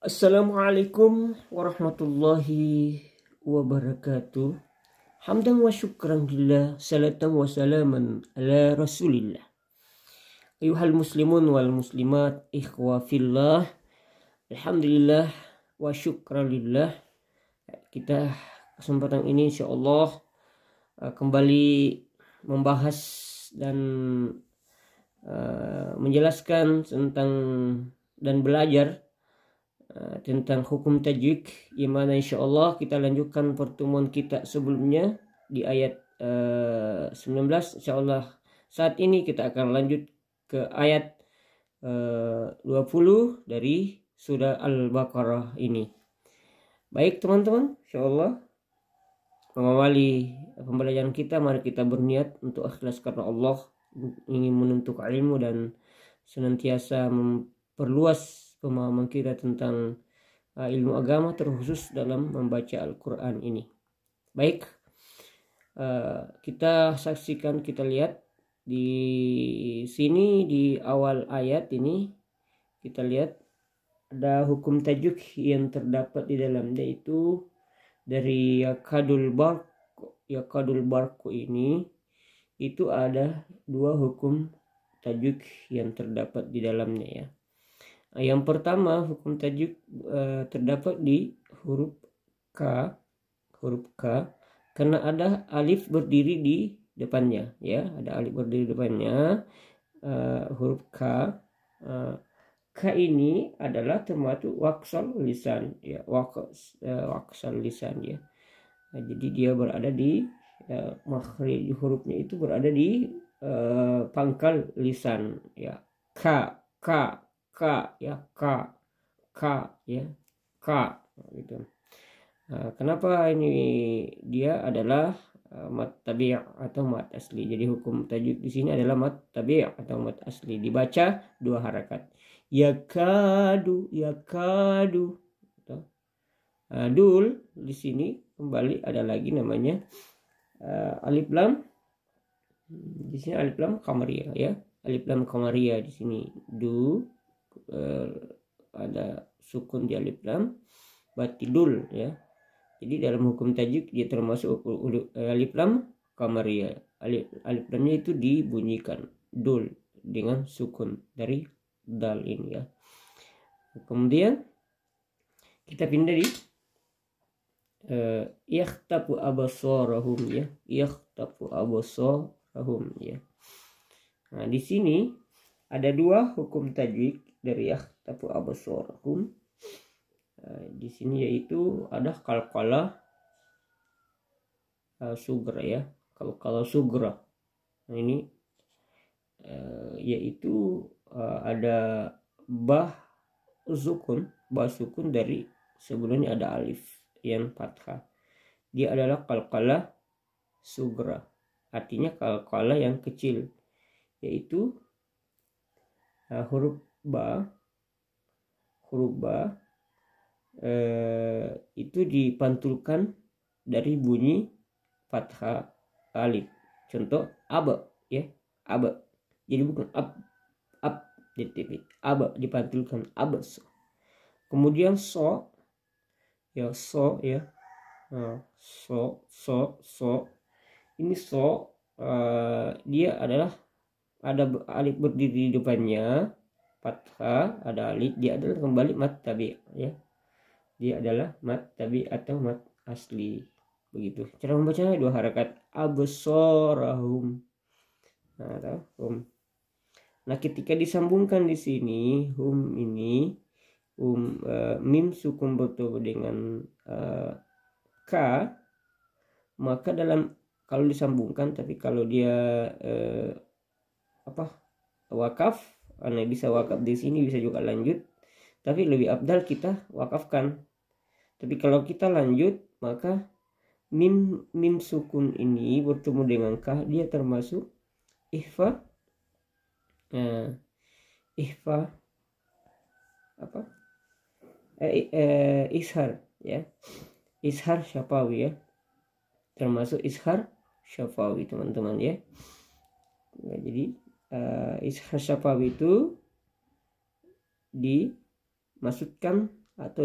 Assalamualaikum warahmatullahi wabarakatuh. Hamdan wa syukran lillah, salatan wa salaman ala rasulillah. Ayuhal muslimun wal muslimat, ikhwa fillah. Alhamdulillah wa syukran lillah. Kita kesempatan ini insyaallah kembali membahas dan menjelaskan tentang dan belajar tentang hukum tajwid, yang mana insyaallah kita lanjutkan pertemuan kita sebelumnya di ayat 19. Insyaallah saat ini kita akan lanjut ke ayat 20 dari surah Al-Baqarah ini. Baik teman-teman, insyaallah mengawali pembelajaran kita, mari kita berniat untuk ikhlas karena Allah, ingin menuntut ilmu dan senantiasa memperluas pemahaman kita tentang ilmu agama, terkhusus dalam membaca Al-Quran ini. Baik, kita saksikan, kita lihat di sini di awal ayat ini, kita lihat ada hukum tajwid yang terdapat di dalamnya, itu dari yakadul barku ini, itu ada dua hukum tajwid yang terdapat di dalamnya ya. Yang pertama, hukum tajwid terdapat di huruf K, karena ada alif berdiri di depannya ya, ada alif berdiri di depannya. Huruf K, K ini adalah termasuk waksal lisan ya, waksal lisan ya. Jadi dia berada di makhrij hurufnya itu berada di pangkal lisan ya. K ya, K ya, K gitu. Kenapa ini dia adalah mat tabi' atau mat asli. Jadi hukum tajwid di sini adalah mat tabi' atau mat asli, dibaca dua harakat. Yakadu. Dul di sini kembali ada lagi namanya alif lam. Di sini alif lam qamariyah ya. Alif lam qamariyah di sini ada sukun di alif lam, berarti dul ya. Jadi dalam hukum tajwid dia termasuk alif lam qamariyah. Alif lamnya itu dibunyikan dul dengan sukun dari dal ini ya. Kemudian kita pindah di yakhtafu absarahum ya, yakhtafu absarahum ya. Nah, di sini ada dua hukum tajwid dari yakhtafu absarahum. Di sini yaitu ada qalqalah sugra ya, qalqalah sugra. Nah, ini yaitu ada bah sukun dari sebelumnya ada alif yang fathah. Dia adalah qalqalah sugra, artinya qalqalah yang kecil, yaitu huruf ba itu dipantulkan dari bunyi fathah alif. Contoh aba ya, aba. Jadi bukan ab dipantulkan abas. Kemudian so ya, so ini so dia adalah ada alif berdiri di depannya fathah, ada alif, dia adalah kembali mat tabi ya. Dia adalah mat tabi atau mat asli. Begitu. Cara membacanya dua harakat, absarahum. Nah, ketika disambungkan di sini hum ini mim sukun bertemu dengan K, maka kalau disambungkan, tapi kalau dia wakaf, bisa wakaf di sini, bisa juga lanjut, tapi lebih afdal kita wakafkan. Tapi kalau kita lanjut, maka mim sukun ini bertemu dengan K, dia termasuk ihfa ishar ya, ishar syafawi ya, termasuk ishar syafawi teman-teman ya. Nah, jadi ishar syafawi itu dimaksudkan atau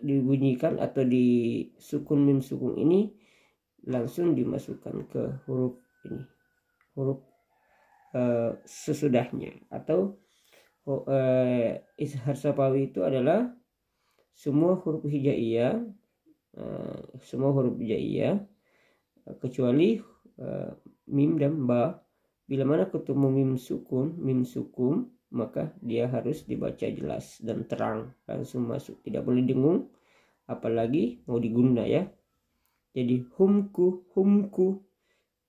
dibunyikan atau di sukun mim sukun ini langsung dimasukkan ke huruf ini, huruf sesudahnya. Atau izhar syafawi itu adalah semua huruf hijaiyah, kecuali mim dan ba. Bila mana ketemu mim sukun, maka dia harus dibaca jelas dan terang, langsung masuk, tidak boleh dengung apalagi mau diguna ya. Jadi humku,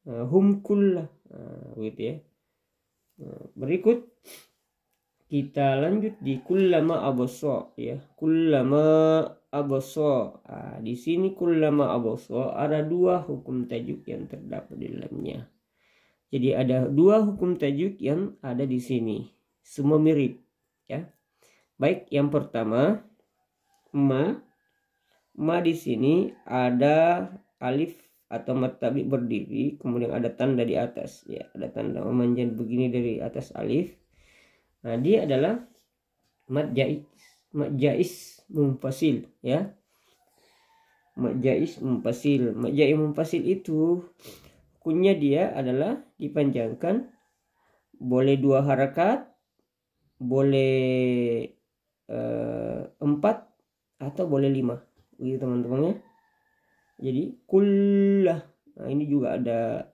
humkullah, gitu ya. Berikut kita lanjut di kullama abasa ya, kullama abasa. Di sini kullama abasa ada dua hukum tajuk yang terdapat di dalamnya. Jadi ada dua hukum tajuk yang ada di sini, semua mirip ya. Baik, yang pertama ma di sini ada alif atau mad tabi berdiri, kemudian ada tanda di atas ya, ada tanda memanjang begini dari atas alif. Nah, dia adalah mad jais munfasil ya. Mad jais munfasil. Mad jais munfasil itu hukumnya dia adalah dipanjangkan, boleh 2 harakat, boleh 4 atau boleh 5, begitu teman-teman ya. Jadi kullah, nah ini juga ada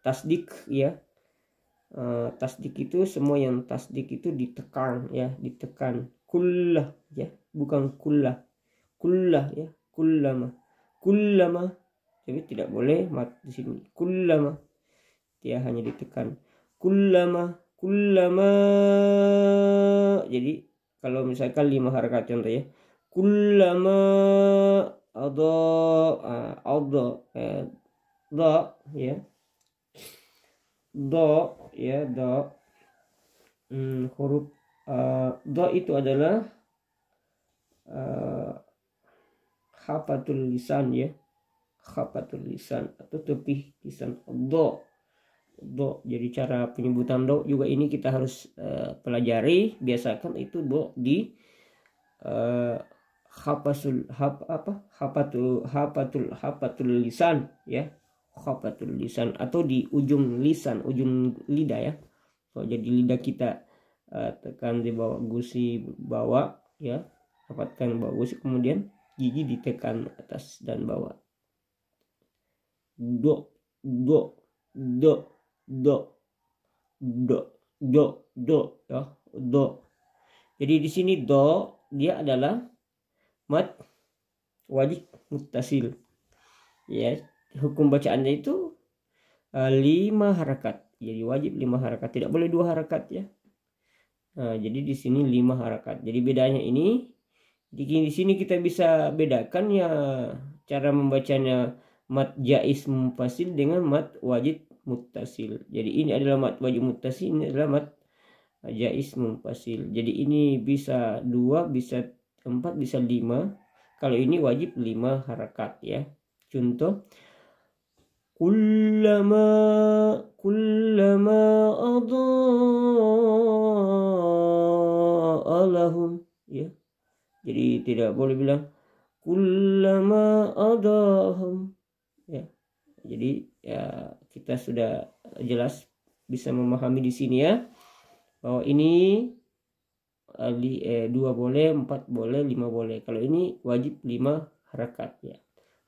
tasdik ya. Tasdik itu semua yang tasdik itu ditekan ya, ditekan. Kullah ya, bukan kullah ya, kullama. Jadi tidak boleh mat di sini. Kullama, dia hanya ditekan. Kullama. Jadi kalau misalkan 5 harakat contoh ya. Kullama ada da ya. Do ya, do. Huruf do itu adalah hafatul lisan ya. Hafatul lisan atau tepi lisan, do. Jadi cara penyebutan do juga ini kita harus pelajari, biasakan itu do di hafatul lisan ya, hafatul lisan atau di ujung lisan, ujung lidah ya. Jadi lidah kita tekan di bawah gusi bawah ya, dapatkan bawah gusi, kemudian gigi ditekan atas dan bawah. Do ya, do. Jadi di sini do dia adalah mad wajib muttasil ya. Hukum bacaannya itu 5 harakat. Jadi wajib 5 harakat, tidak boleh 2 harakat ya. Nah, jadi di sini 5 harakat. Jadi bedanya ini, di sini kita bisa bedakan ya cara membacanya mad jais munfasil dengan mad wajib muttasil. Jadi ini adalah mad wajib muttasil, ini adalah mad jais munfasil. Jadi ini bisa 2, bisa 4, bisa 5. Kalau ini wajib 5 harakat ya. Contoh kullama adaa lahum ya. Jadi tidak boleh bilang kullama adahum ya. Jadi ya kita sudah jelas bisa memahami di sini ya, bahwa ini 2 boleh, 4 boleh, 5 boleh. Kalau ini wajib 5 harakat ya.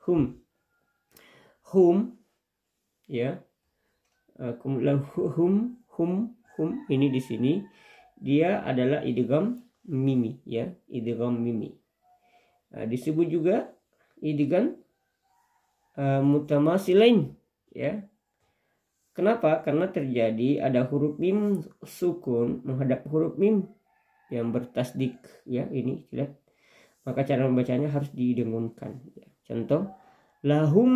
Hum ya. Kemudian hum ini di sini dia adalah idgham mimi ya, idgham mimi. Disebut juga idgham mutamasilain ya. Kenapa? Karena terjadi ada huruf mim sukun menghadap huruf mim yang bertasdik ya, ini lihat. Maka cara membacanya harus didengungkan ya. Contoh lahum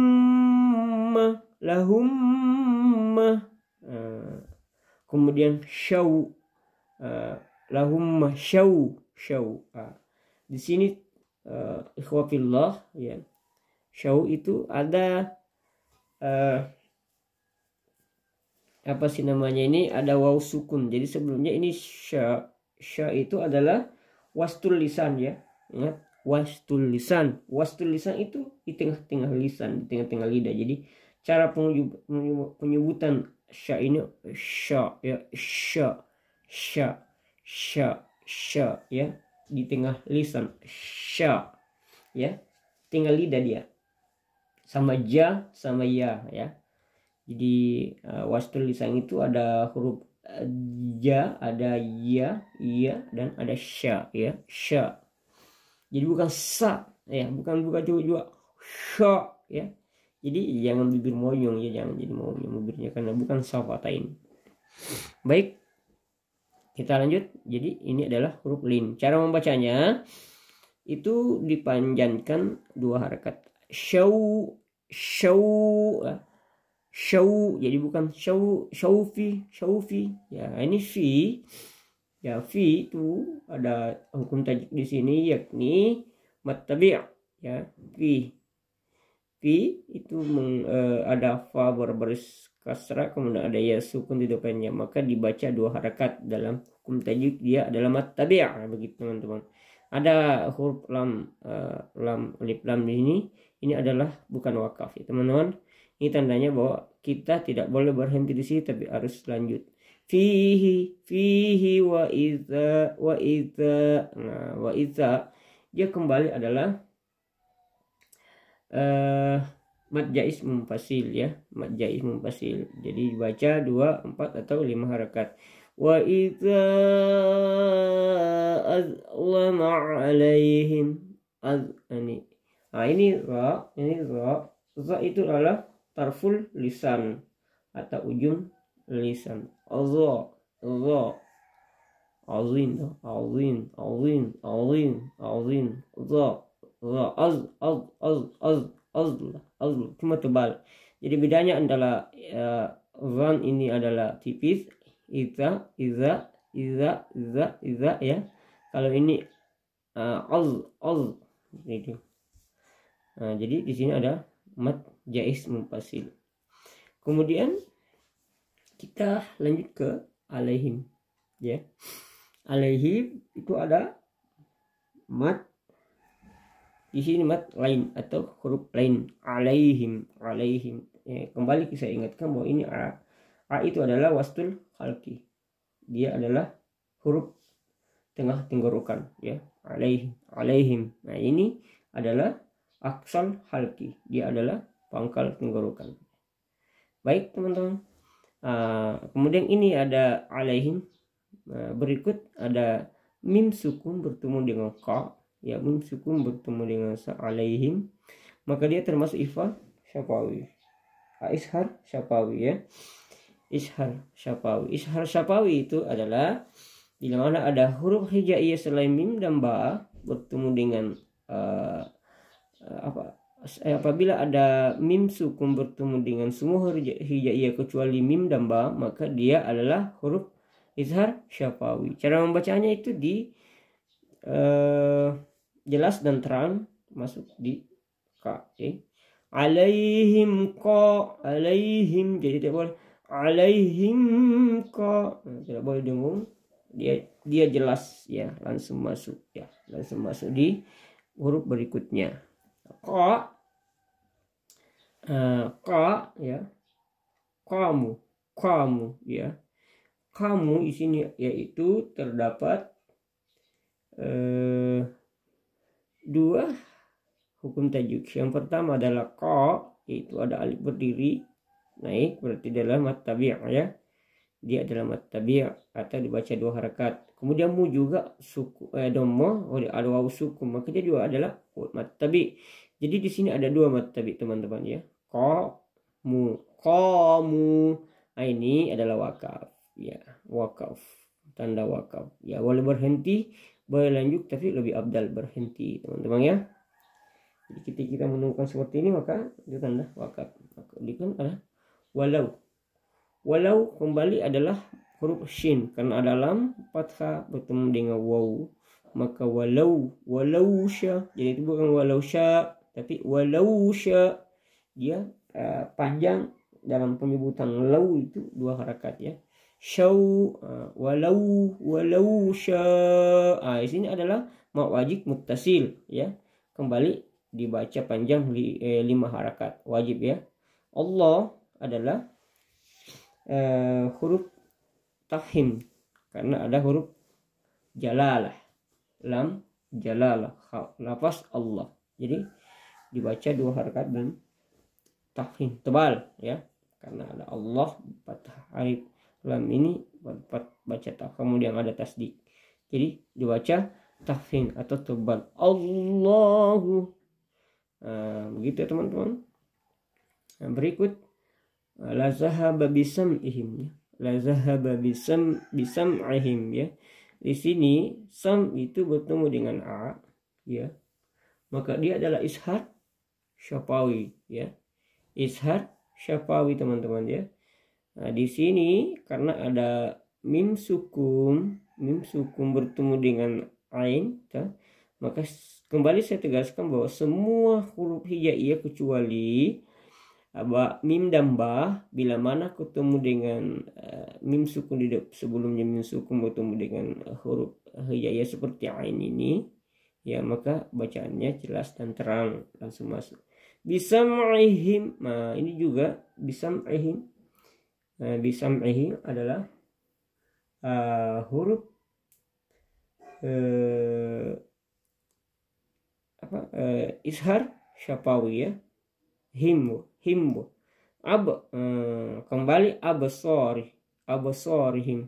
kemudian syau, lahum syau. Di sini ikhwafillah ya, syau itu ada apa sih namanya, ini ada waw sukun. Jadi sebelumnya ini sya Sya itu adalah wastul lisan ya. Ingat, wastul lisan. Wastul lisan itu di tengah-tengah lisan, di tengah-tengah lidah. Jadi cara penyebutan sya ini sya ya, sya, sya, sya, sya ya, di tengah lisan sya ya, tinggal lidah dia. Sama ja sama ya ya. Jadi wastul lisan itu ada huruf ja, ada ya, iya, dan ada sya ya, sya. Jadi bukan sa ya, bukan juga sya ya. Jadi jangan bibir moyong ya, jangan jadi moyong bibirnya karena bukan safatain. Baik, kita lanjut. Jadi ini adalah huruf lin. Cara membacanya itu dipanjangkan 2 harakat. Syau, syau, syau. Jadi bukan syaufi ya. Ini fi ya, fi itu ada hukum tajwid di sini yakni mattabi' ya. Fi itu ada fa berbaris kasrah, kemudian ada ya sukun di depannya, maka dibaca 2 harakat. Dalam hukum tajwid dia adalah mattabi' begitu teman-teman. Ada huruf lam, alif lam di sini. Ini adalah bukan wakaf ya teman-teman. Ini tandanya bahwa kita tidak boleh berhenti di sini, tapi harus lanjut. Fihi wa idza. Nah, wa idza dia kembali adalah mad jaiz munfasil ya, mad jaiz munfasil. Jadi dibaca 2, 4 atau 5 harakat. Wa idza azlama alaihim ini. Nah, ini ra, za itu adalah tarful lisan atau ujung lisan. Azza, azin, azl cuma tebal. Jadi bedanya antara zan ini adalah tipis, iza ya. Kalau ini az gitu. Nah, jadi di sini ada mad jaiz munfasil. Kemudian kita lanjut ke alaihim ya. Alaihim itu ada mad di sini, mad lain atau huruf lain. Alaihim ya, kembali saya ingatkan bahwa ini a itu adalah wastul khalqi. Dia adalah huruf tengah tenggorokan ya. Alaihim. Nah, ini adalah aksal halki, dia adalah pangkal tenggorokan. Baik teman-teman, kemudian ini ada alaihim. Berikut ada mim sukun bertemu dengan ka ya, mim sukun bertemu dengan sa, alaihim, maka dia termasuk ifal syafawi, ishar syafawi ya. Ishar syafawi itu adalah di mana ada huruf hijaiyah selain mim dan ba bertemu dengan apabila ada mim sukun bertemu dengan semua huruf hijaiyah kecuali mim dan ba, maka dia adalah huruf izhar syafawi. Cara membacanya itu di jelas dan terang masuk di ka. Alaihim ka, alaihim, jadi tidak boleh alaihim ka, tidak boleh dengung. Dia jelas ya, langsung masuk ya, langsung masuk di huruf berikutnya. Ka ya, kamu ya. Kamu di sini yaitu terdapat 2 hukum tajwid. Yang pertama adalah ka, yaitu ada alif berdiri naik, berarti adalah mad tabi' ya. Dia adalah mad tabi' atau dibaca 2 harakat. Kemudian mu juga suku dhamma, ada wawu sukun, maka dia juga adalah mad tabi'. Jadi di sini ada 2 mad tabi' teman-teman ya. Qamu. Nah, ini adalah wakaf ya, wakaf, tanda wakaf ya. Boleh berhenti, boleh lanjut, tapi lebih abdal berhenti teman-teman ya. Jadi ketika kita menemukan seperti ini, maka itu tanda wakaf. Ini kan ada walau kembali adalah huruf shin, karena ada lam fathah bertemu dengan waw, maka walau sya. Jadi itu bukan walau sya, tapi walau sya. Dia panjang dalam penyebutan lau itu 2 harakat ya. walau sya. Di sini adalah mak wajib muttasil ya. Kembali dibaca panjang 5 harakat wajib ya. Allah adalah huruf tafhim karena ada huruf jalalah, lam jalalah, lafaz Allah. Jadi dibaca 2 harakat dan tafhim tebal ya, karena ada Allah fathah alif lam ini baca tak, kemudian ada tasdik, jadi dibaca tafhim atau tebal Allahu. Begitu ya teman-teman. Berikut la zahaba bisam'ihim, la zahaba bisam'ihim ya. Di sini sam itu bertemu dengan a ya, maka dia adalah ishar syafawi ya, ishar syafawi teman-teman ya. Nah, di sini karena ada mim sukun bertemu dengan ain ya, maka kembali saya tegaskan bahwa semua huruf hijaiyah kecuali mim dan ba, bila mana ketemu dengan mim sukun sebelumnya mim sukun bertemu dengan huruf hijaiyah seperti ain ini ya, maka bacaannya jelas dan terang, langsung masuk. Bisam'ihim, nah ini juga bisam'ihim. Bisam'ihim adalah huruf ishar syafawi ya. Himbu kembali absorihim.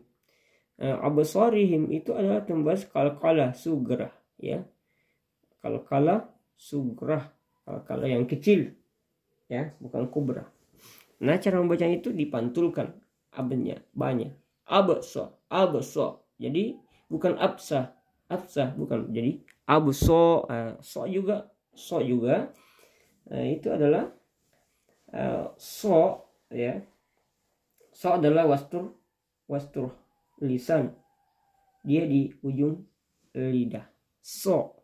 Absorihim itu adalah tembas kalkala sugrah ya, kalkala sugrah, kalkala yang kecil ya, bukan kubra. Nah, cara membacanya itu dipantulkan abnya banyak, abso. Jadi bukan absah bukan, jadi abso. So juga itu adalah so ya. So adalah wastur lisan, dia di ujung lidah. So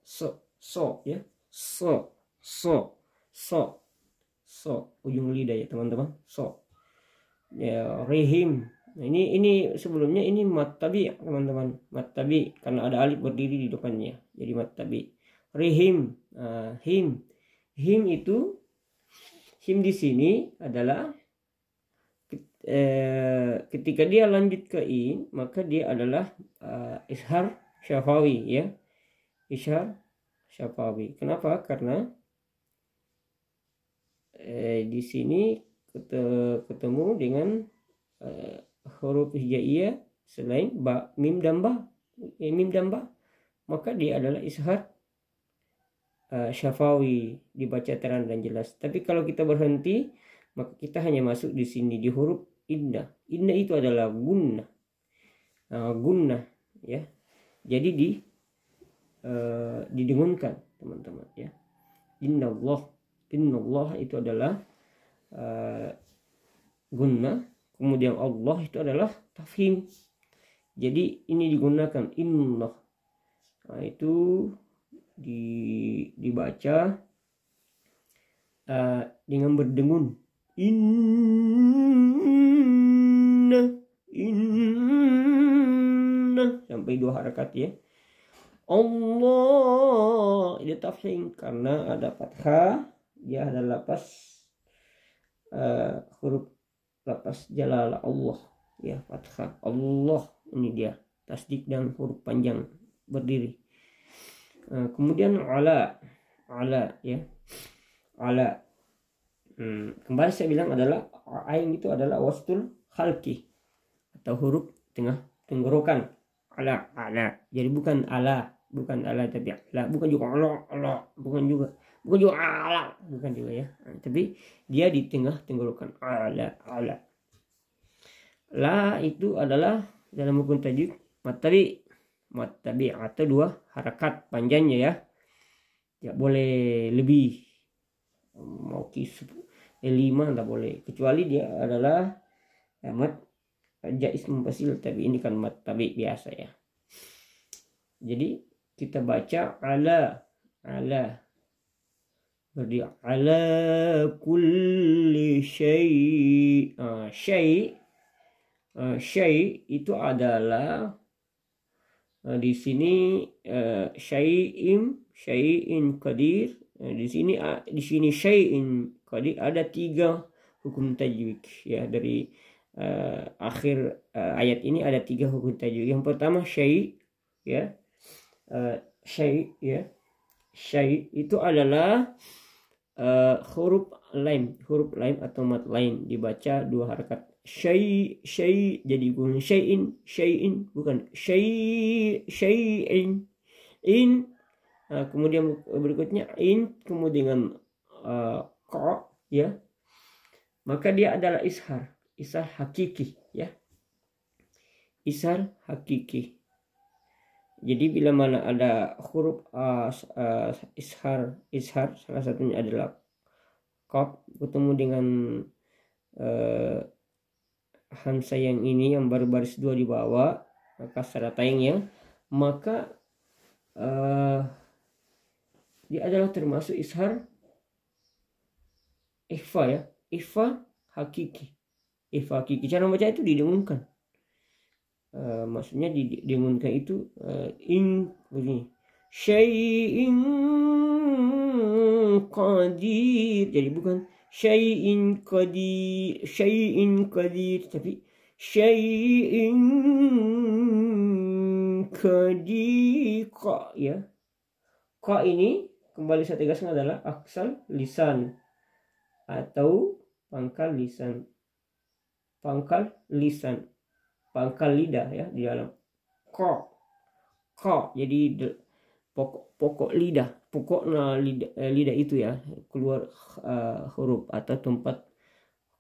ya, so ujung lidah ya teman-teman. So ya, rihim. Nah, ini sebelumnya ini mat tabi teman-teman, mat tabi karena ada alif berdiri di depannya, jadi mat tabi. Rihim, him itu, him di sini adalah ketika dia lanjut ke in, maka dia adalah ishar syafawi ya, ishar syafawi. Kenapa? Karena di sini ketemu dengan huruf hijaiyah selain ba, mim dan ba, maka dia adalah ishar syafawi, dibaca terang dan jelas. Tapi kalau kita berhenti, maka kita hanya masuk di sini di huruf inna. Inna itu adalah gunnah, gunnah ya. Jadi didengunkan teman-teman ya. Innallah itu adalah gunnah, kemudian Allah itu adalah tafhim. Jadi ini digunakan innah. Nah, itu dibaca dengan berdengun inna sampai 2 harakat ya. Allah itu tafhim karena ada fathah, dia ada lapas huruf lapas jalalah Allah ya, fathah Allah, ini dia tasdik dan huruf panjang berdiri. Kemudian ala ya, ala. Kembali saya bilang adalah ain itu adalah wastul khalqi atau huruf tengah tenggorokan. Ala. Jadi bukan ala tapi ala, bukan juga ala, bukan juga ala, bukan juga ya. Tapi dia di tengah tenggorokan. Ala. La itu adalah dalam hukum tajwid mat tabi atau 2 harakat panjangnya ya. Tidak boleh lebih, mau 5 tidak boleh, kecuali dia adalah mat jaiz munfasil, tapi ini kan mat tabi biasa ya. Jadi kita baca ala berarti ala kulli syai. Syai itu adalah di sini syai'in qadir. Di sini syai'in qadir ada 3 hukum tajwid ya. Dari akhir ayat ini ada 3 hukum tajwid. Yang pertama syai' ya. Syai' ya. Syai' itu adalah huruf lain atau mat lain dibaca 2 harakat. Syai' jadi bukan syai'in bukan syai'in in. Kemudian berikutnya in kemudian qa ya, maka dia adalah ishar hakiki ya, ishar hakiki. Jadi bila mana ada huruf ishar salah satunya adalah qaf bertemu dengan hamzah yang ini yang berbaris 2 di bawah kasratain ya, maka dia adalah termasuk ishar ikhfa ya, ikhfa hakiki. Cara membaca itu didengungkan. Maksudnya didengungkan itu in begini. Syai'in qadir. Jadi bukan syai'in qadir tapi syai'in qadir ya. Qa ini kembali saya tegaskan adalah aksal lisan atau pangkal lidah ya di dalam qa. Jadi pokok lidah, pokoknya lidah itu ya, keluar huruf atau tempat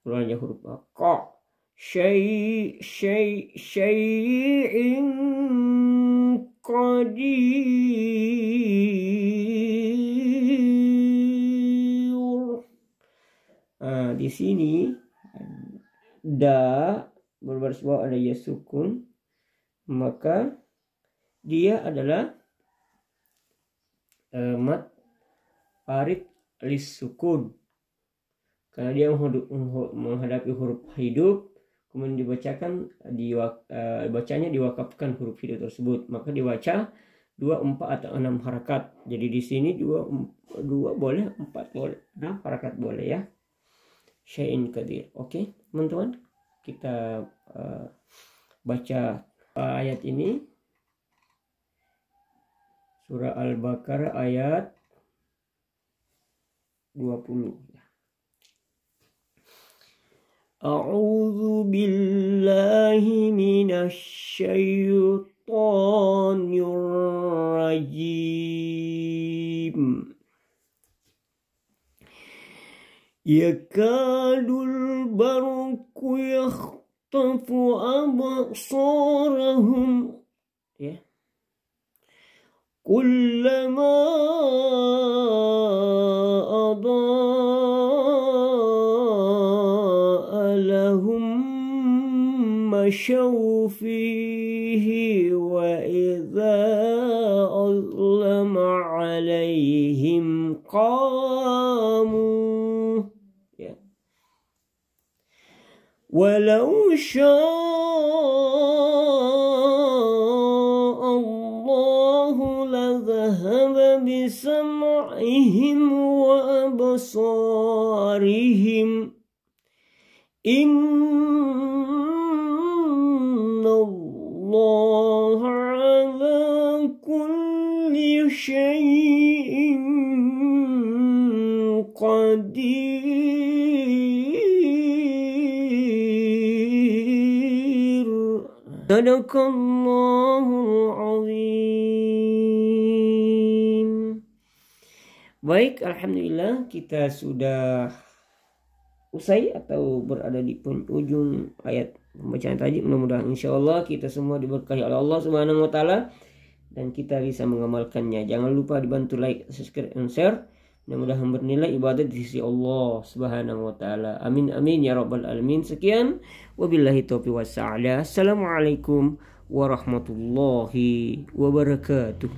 keluarnya huruf qa. Syai'in qadir. Di sini da berbaris bawah ada ya sukun, maka dia adalah mat arid lis sukun karena dia menghadapi huruf hidup, kemudian dibacakan bacanya diwakafkan huruf hidup tersebut, maka dibaca 2, 4 atau 6 harakat. Jadi di sini 2 boleh, 4 boleh, 6 harakat boleh ya. Syai'in qadir. Oke, teman-teman, kita baca ayat ini. Surah Al-Baqarah ayat 20. A'udzu billahi minasy syaithanir rajim. Yakadul barqu yakhtafu absarahum ya. Kullama adaa lahum masyaw fihi wa idza azlama alaihim qamu ya. Walau ذهب بسمعهم وأبصارهم إن الله على كل شيء قدير. صدق الله العظيم. Baik, alhamdulillah kita sudah usai atau berada di penghujung ayat pembacaan tadi. Mudah-mudahan insyaallah kita semua diberkahi oleh Allah Subhanahu wa taala dan kita bisa mengamalkannya. Jangan lupa dibantu like, subscribe, and share. Mudah-mudahan bernilai ibadat di sisi Allah Subhanahu wa taala. Amin amin ya rabbal alamin. Sekian, wabillahi taufiq wassalam. Assalamualaikum warahmatullahi wabarakatuh.